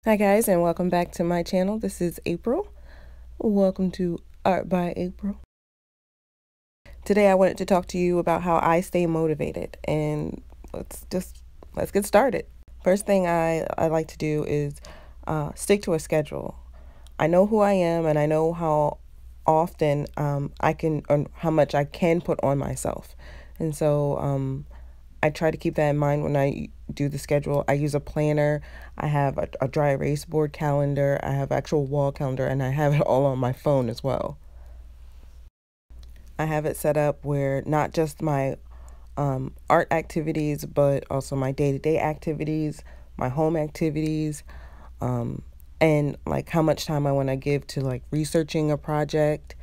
Hi guys, and welcome back to my channel. This is April. Welcome to Art by April. Today I wanted to talk to you about how I stay motivated, and let's get started. First thing I like to do is stick to a schedule. I know who I am, and I know how often I can, or how much I can put on myself, and so I try to keep that in mind when I do the schedule. I use a planner. I have a dry erase board calendar. I have actual wall calendar, and I have it all on my phone as well. I have it set up where not just my art activities, but also my day-to-day activities, my home activities, and like how much time I want to give to like researching a project.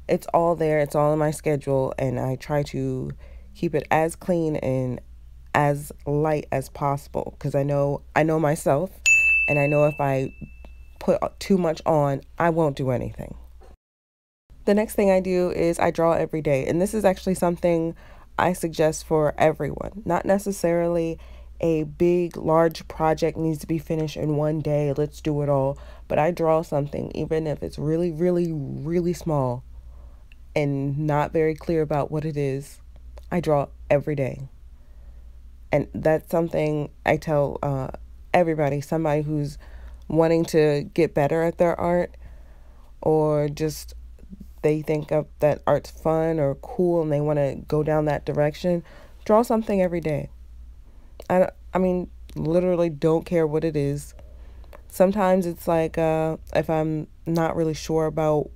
It's all there. It's all in my schedule, and I try to keep it as clean and as light as possible because I know myself, and I know if I put too much on, I won't do anything. The next thing I do is I draw every day, and this is actually something I suggest for everyone. Not necessarily a big, large project needs to be finished in one day. Let's do it all. But I draw something, even if it's really, really, really small and not very clear about what it is. I draw every day. And that's something I tell everybody, somebody who's wanting to get better at their art, or just they think of that art's fun or cool and they want to go down that direction. Draw something every day. I mean, literally don't care what it is. Sometimes it's like if I'm not really sure about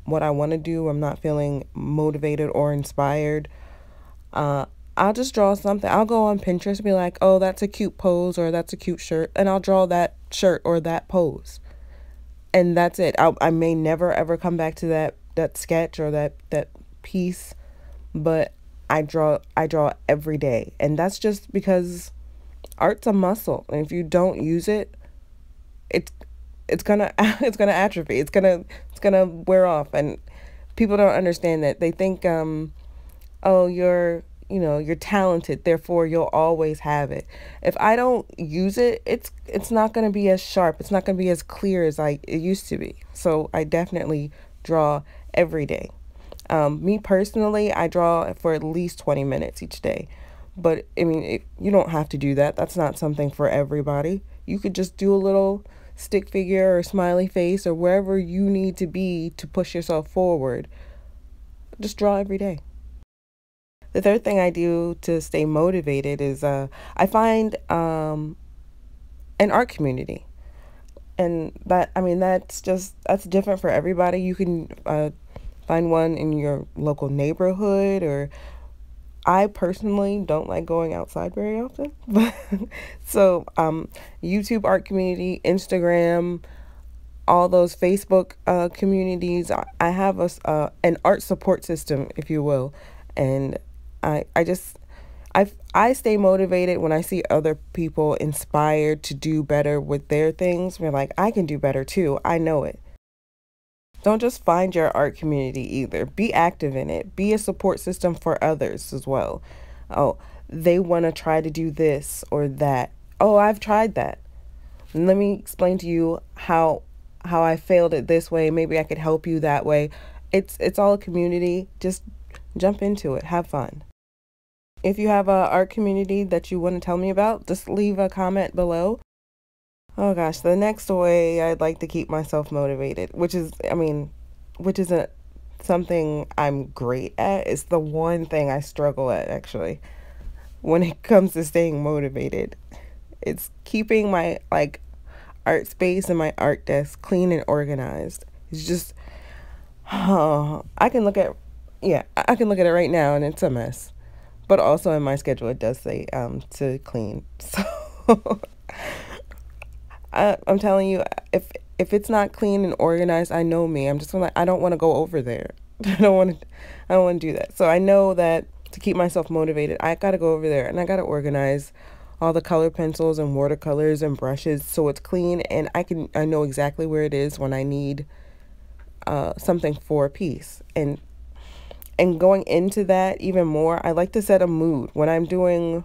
what I want to do, I'm not feeling motivated or inspired, I'll just draw something. I'll go on Pinterest and be like, oh, that's a cute pose, or that's a cute shirt, and I'll draw that shirt or that pose. And that's it. I may never ever come back to that sketch or that piece, but I draw every day. And that's just because art's a muscle. And if you don't use it, it's gonna it's gonna atrophy. It's gonna wear off. And people don't understand that. They think oh, you're talented, therefore you'll always have it. If I don't use it, it's not going to be as sharp. It's not going to be as clear as it used to be. So I definitely draw every day. Me personally, I draw for at least 20 minutes each day. But I mean, you don't have to do that. That's not something for everybody. You could just do a little stick figure or smiley face or wherever you need to be to push yourself forward. Just draw every day. The third thing I do to stay motivated is I find an art community. And that's different for everybody. You can find one in your local neighborhood, or I personally don't like going outside very often. So YouTube art community, Instagram, all those Facebook communities. I have an art support system, if you will, and I stay motivated when I see other people inspired to do better with their things. We're like, I can do better too. I know it. Don't just find your art community either. Be active in it. Be a support system for others as well. Oh, they want to try to do this or that. Oh, I've tried that. Let me explain to you how I failed it this way. Maybe I could help you that way. It's all a community. Just jump into it. Have fun. If you have a art community that you want to tell me about, just leave a comment below. Oh gosh, the next way I'd like to keep myself motivated, which isn't something I'm great at. It's the one thing I struggle at, actually, when it comes to staying motivated. It's keeping my art space and my art desk clean and organized. It's just, oh, I can look at it right now and it's a mess. But also in my schedule, it does say to clean. So I'm telling you, if it's not clean and organized, I know me. I'm just like, I don't want to go over there. I don't want to do that. So I know that to keep myself motivated, I got to go over there and I got to organize all the color pencils and watercolors and brushes so it's clean, and I know exactly where it is when I need something for a piece. And going into that even more, I like to set a mood when I'm doing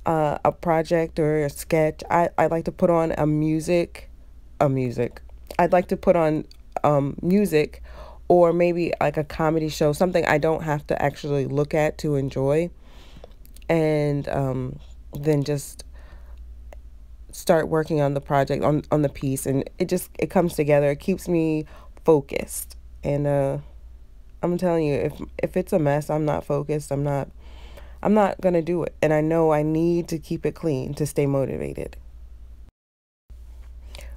a project or a sketch, I like to put on a music. I'd like to put on music, or maybe like a comedy show, something I don't have to actually look at to enjoy, and then just start working on the project, on the piece, and it comes together. It keeps me focused, and I'm telling you, if it's a mess, I'm not focused. I'm not gonna do it, and I know I need to keep it clean to stay motivated.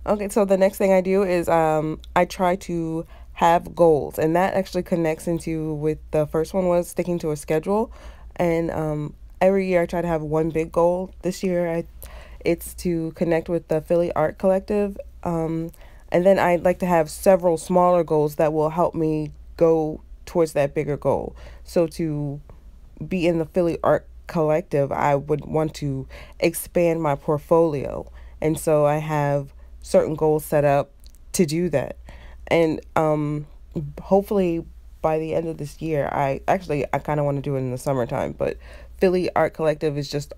Okay, so the next thing I do is I try to have goals, and that actually connects into with the first one, was sticking to a schedule, and every year I try to have one big goal. This year it's to connect with the Philly Art Collective, and then I'd like to have several smaller goals that will help me go towards that bigger goal. So to be in the Philly Art Collective, I would want to expand my portfolio. And so I have certain goals set up to do that. And hopefully by the end of this year, I kind of want to do it in the summertime, but Philly Art Collective is just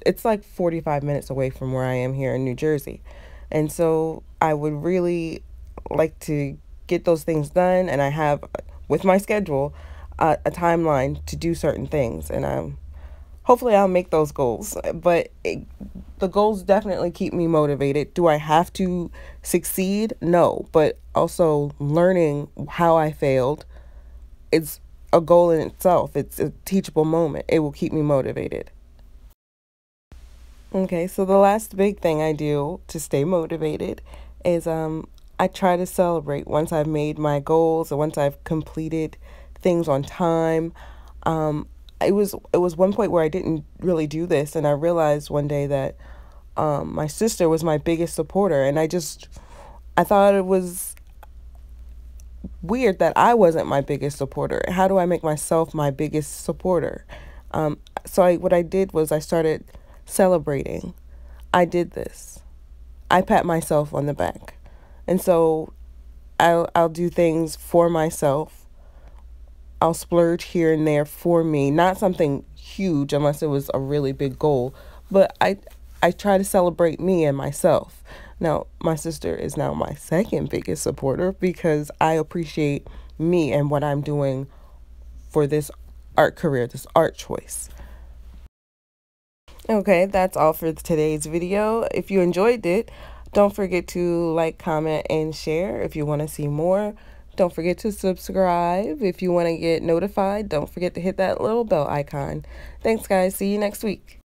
it's like 45 minutes away from where I am here in New Jersey. And so I would really like to get those things done, and I have, with my schedule, a timeline to do certain things, and hopefully I'll make those goals. But the goals definitely keep me motivated. Do I have to succeed? No, but also learning how I failed is a goal in itself. It's a teachable moment. It will keep me motivated. Okay, so the last big thing I do to stay motivated is I try to celebrate once I've made my goals, or once I've completed things on time. Um, it was one point where I didn't really do this, and I realized one day that my sister was my biggest supporter, and I thought it was weird that I wasn't my biggest supporter. How do I make myself my biggest supporter? What I did was I started celebrating. I did this. I pat myself on the back. And so I'll do things for myself. I'll splurge here and there for me, not something huge unless it was a really big goal, but I try to celebrate me and myself. Now, my sister is now my second biggest supporter because I appreciate me and what I'm doing for this art career, this art choice. Okay, that's all for today's video. If you enjoyed it, don't forget to like, comment, and share. If you want to see more, don't forget to subscribe. If you want to get notified, don't forget to hit that little bell icon. Thanks, guys. See you next week.